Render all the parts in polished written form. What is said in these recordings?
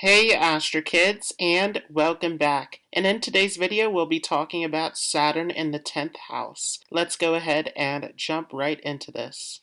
Hey Astro Kids, and welcome back. And in today's video, we'll be talking about Saturn in the 10th house. Let's go ahead and jump right into this.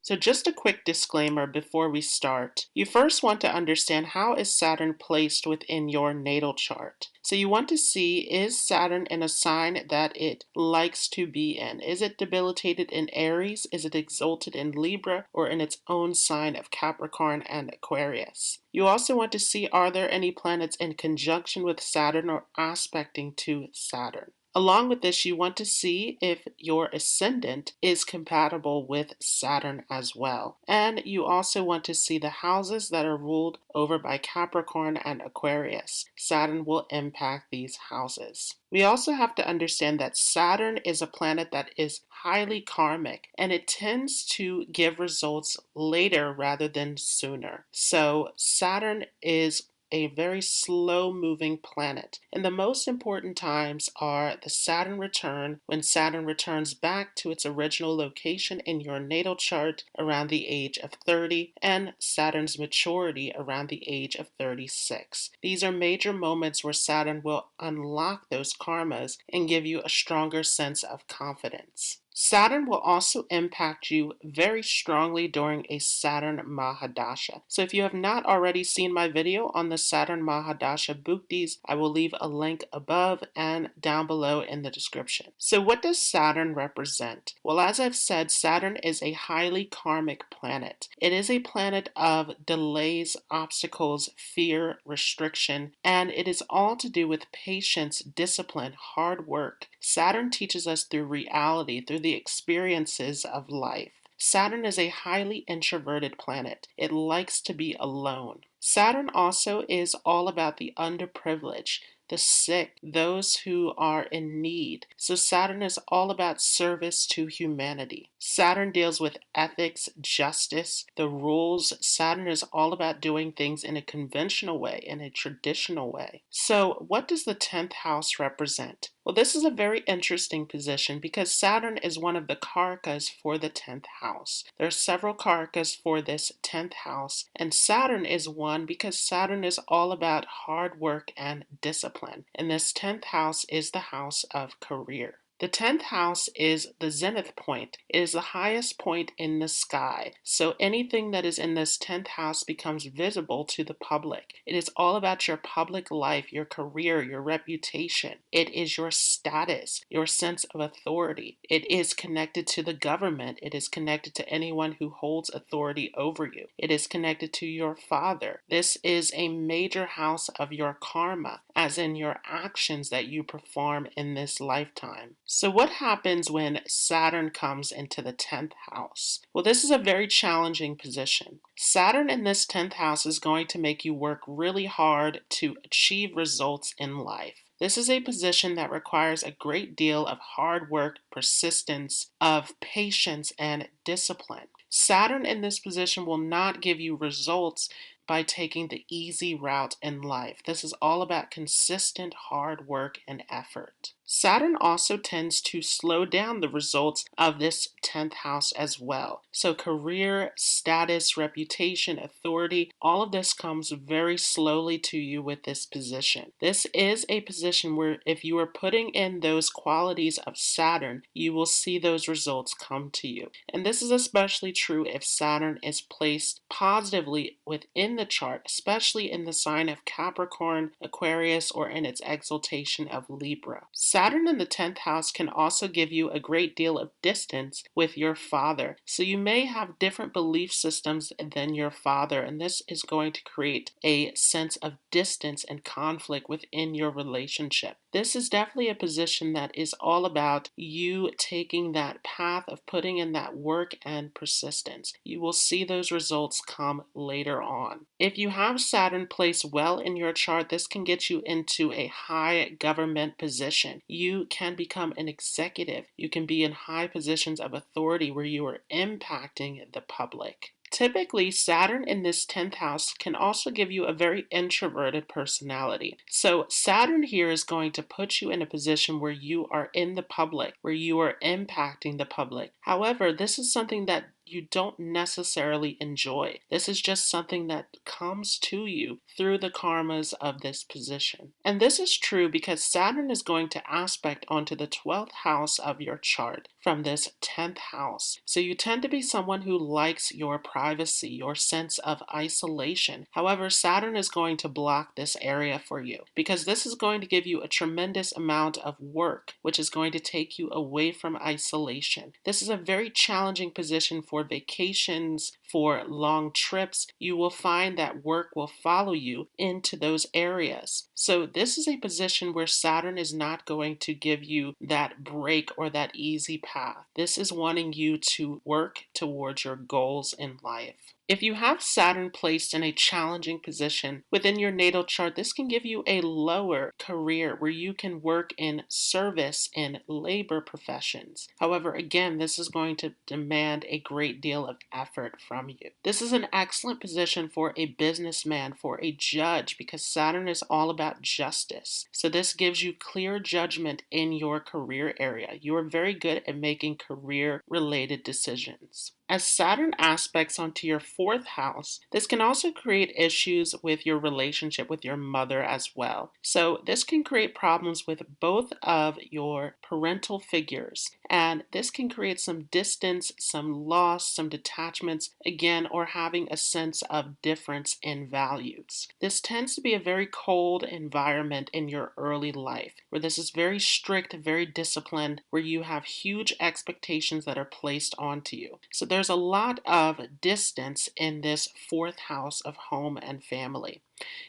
So just a quick disclaimer before we start. You first want to understand how is Saturn placed within your natal chart. So you want to see, is Saturn in a sign that it likes to be in? Is it debilitated in Aries? Is it exalted in Libra? Or in its own sign of Capricorn and Aquarius? You also want to see, are there any planets in conjunction with Saturn or aspecting to Saturn? Along with this, you want to see if your ascendant is compatible with Saturn as well. And you also want to see the houses that are ruled over by Capricorn and Aquarius. Saturn will impact these houses. We also have to understand that Saturn is a planet that is highly karmic, and it tends to give results later rather than sooner. So Saturn is a very slow-moving planet. And the most important times are the Saturn return, when Saturn returns back to its original location in your natal chart around the age of 30, and Saturn's maturity around the age of 36. These are major moments where Saturn will unlock those karmas and give you a stronger sense of confidence. Saturn will also impact you very strongly during a Saturn Mahadasha. So if you have not already seen my video on the Saturn Mahadasha Bhuktis, I will leave a link above and down below in the description. So what does Saturn represent? Well, as I've said, Saturn is a highly karmic planet. It is a planet of delays, obstacles, fear, restriction, and it is all to do with patience, discipline, hard work. Saturn teaches us through reality, through the experiences of life. Saturn is a highly introverted planet. It likes to be alone. Saturn also is all about the underprivileged, the sick, those who are in need. So Saturn is all about service to humanity. Saturn deals with ethics, justice, the rules. Saturn is all about doing things in a conventional way, in a traditional way. So what does the 10th house represent? Well, this is a very interesting position because Saturn is one of the karakas for the 10th house. There are several karakas for this 10th house, and Saturn is one because Saturn is all about hard work and discipline. And this 10th house is the house of career. The 10th house is the zenith point. It is the highest point in the sky. So anything that is in this 10th house becomes visible to the public. It is all about your public life, your career, your reputation. It is your status, your sense of authority. It is connected to the government. It is connected to anyone who holds authority over you. It is connected to your father. This is a major house of your karma, as in your actions that you perform in this lifetime. So what happens when Saturn comes into the 10th house? Well, this is a very challenging position. Saturn in this 10th house is going to make you work really hard to achieve results in life. This is a position that requires a great deal of hard work, persistence, of patience, and discipline. Saturn in this position will not give you results by taking the easy route in life. This is all about consistent hard work and effort. Saturn also tends to slow down the results of this 10th house as well. So career, status, reputation, authority, all of this comes very slowly to you with this position. This is a position where if you are putting in those qualities of Saturn, you will see those results come to you. And this is especially true if Saturn is placed positively within the chart, especially in the sign of Capricorn, Aquarius, or in its exaltation of Libra. Saturn in the 10th house can also give you a great deal of distance with your father. So you may have different belief systems than your father, and this is going to create a sense of distance and conflict within your relationship. This is definitely a position that is all about you taking that path of putting in that work and persistence. You will see those results come later on. If you have Saturn placed well in your chart, this can get you into a high government position. You can become an executive. You can be in high positions of authority where you are impacting the public. Typically, Saturn in this 10th house can also give you a very introverted personality. So, Saturn here is going to put you in a position where you are in the public, where you are impacting the public. However, this is something that you don't necessarily enjoy. This is just something that comes to you through the karmas of this position. And this is true because Saturn is going to aspect onto the 12th house of your chart from this 10th house. So you tend to be someone who likes your privacy, your sense of isolation. However, Saturn is going to block this area for you because this is going to give you a tremendous amount of work, which is going to take you away from isolation. This is a very challenging position for vacations, for long trips. You will find that work will follow you into those areas. So this is a position where Saturn is not going to give you that break or that easy path. This is wanting you to work towards your goals in life. If you have Saturn placed in a challenging position within your natal chart, this can give you a lower career where you can work in service and labor professions. However, again, this is going to demand a great deal of effort from you. This is an excellent position for a businessman, for a judge, because Saturn is all about justice. So this gives you clear judgment in your career area. You are very good at making career-related decisions. As Saturn aspects onto your 4th house, this can also create issues with your relationship with your mother as well. So this can create problems with both of your parental figures, and this can create some distance, some loss, some detachments, again, or having a sense of difference in values. This tends to be a very cold environment in your early life, where this is very strict, very disciplined, where you have huge expectations that are placed onto you. So there's a lot of distance in this 4th house of home and family.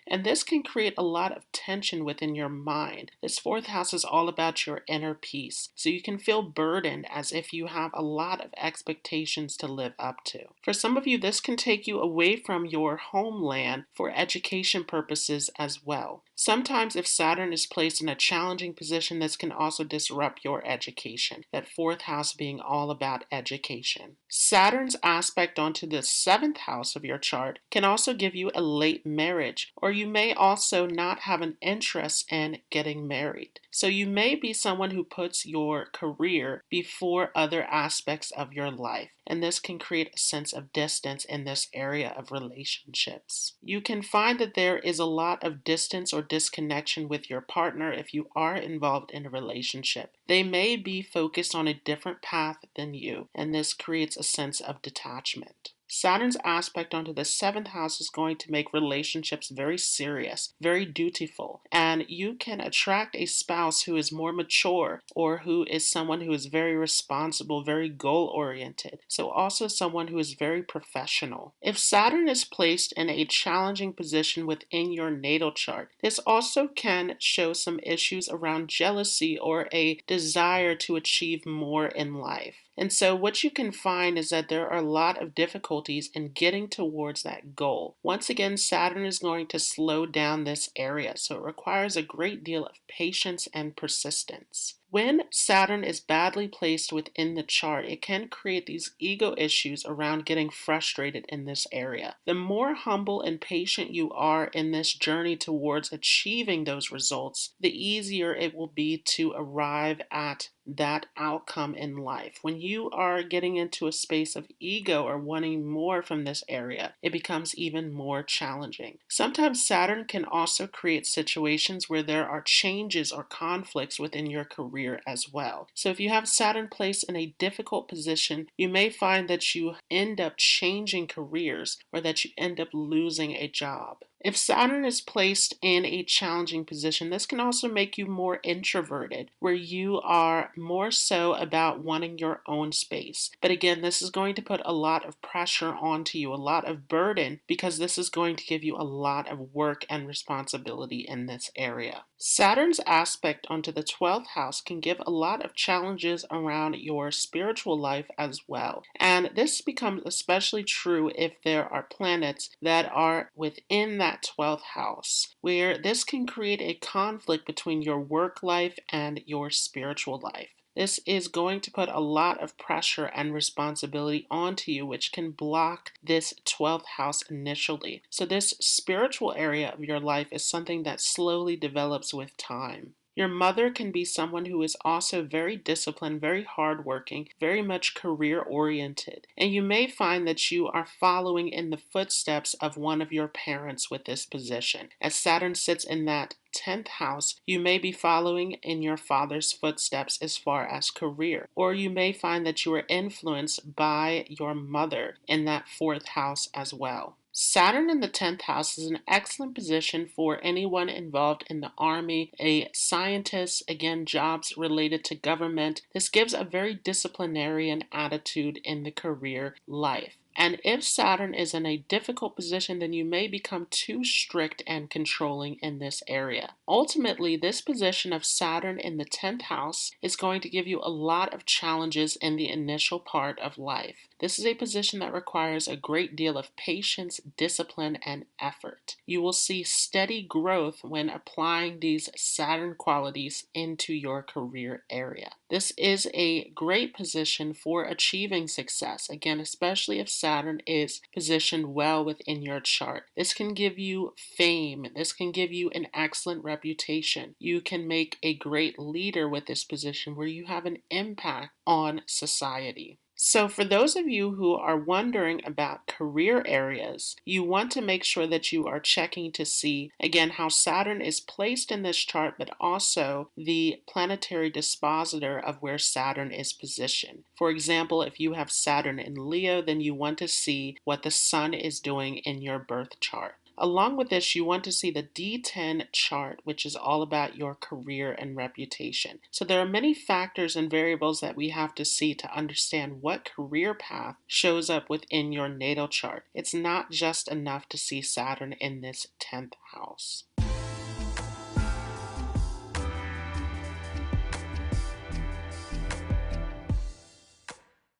And this can create a lot of tension within your mind. This 4th house is all about your inner peace. So you can feel burdened as if you have a lot of expectations to live up to. For some of you, this can take you away from your homeland for education purposes as well. Sometimes if Saturn is placed in a challenging position, this can also disrupt your education, that 4th house being all about education. Saturn's aspect onto the 7th house of your chart can also give you a late marriage, or you may also not have an interest in getting married. So you may be someone who puts your career before other aspects of your life, and this can create a sense of distance in this area of relationships. You can find that there is a lot of distance or disconnection with your partner if you are involved in a relationship. They may be focused on a different path than you, and this creates a sense of detachment. Saturn's aspect onto the 7th house is going to make relationships very serious, very dutiful, and you can attract a spouse who is more mature or who is someone who is very responsible, very goal-oriented. So also someone who is very professional. If Saturn is placed in a challenging position within your natal chart, this also can show some issues around jealousy or a desire to achieve more in life. And so what you can find is that there are a lot of difficulties in getting towards that goal. Once again, Saturn is going to slow down this area, so it requires a great deal of patience and persistence. When Saturn is badly placed within the chart, it can create these ego issues around getting frustrated in this area. The more humble and patient you are in this journey towards achieving those results, the easier it will be to arrive at that outcome in life. When you are getting into a space of ego or wanting more from this area, it becomes even more challenging. Sometimes Saturn can also create situations where there are changes or conflicts within your career as well. So if you have Saturn placed in a difficult position, you may find that you end up changing careers or that you end up losing a job. If Saturn is placed in a challenging position, this can also make you more introverted, where you are more so about wanting your own space. But again, this is going to put a lot of pressure onto you, a lot of burden, because this is going to give you a lot of work and responsibility in this area. Saturn's aspect onto the 12th house can give a lot of challenges around your spiritual life as well. And this becomes especially true if there are planets that are within that 12th house, where this can create a conflict between your work life and your spiritual life. This is going to put a lot of pressure and responsibility onto you, which can block this 12th house initially. So this spiritual area of your life is something that slowly develops with time. Your mother can be someone who is also very disciplined, very hardworking, very much career oriented. And you may find that you are following in the footsteps of one of your parents with this position. As Saturn sits in that 10th house, you may be following in your father's footsteps as far as career, or you may find that you are influenced by your mother in that 4th house as well. Saturn in the 10th house is an excellent position for anyone involved in the army, a scientist, again, jobs related to government. This gives a very disciplinarian attitude in the career life. And if Saturn is in a difficult position, then you may become too strict and controlling in this area. Ultimately, this position of Saturn in the 10th house is going to give you a lot of challenges in the initial part of life. This is a position that requires a great deal of patience, discipline, and effort. You will see steady growth when applying these Saturn qualities into your career area. This is a great position for achieving success, again, especially if Saturn is positioned well within your chart. This can give you fame. This can give you an excellent reputation. You can make a great leader with this position where you have an impact on society. So for those of you who are wondering about career areas, you want to make sure that you are checking to see, again, how Saturn is placed in this chart, but also the planetary dispositor of where Saturn is positioned. For example, if you have Saturn in Leo, then you want to see what the Sun is doing in your birth chart. Along with this, you want to see the D10 chart, which is all about your career and reputation. So there are many factors and variables that we have to see to understand what career path shows up within your natal chart. It's not just enough to see Saturn in this 10th house.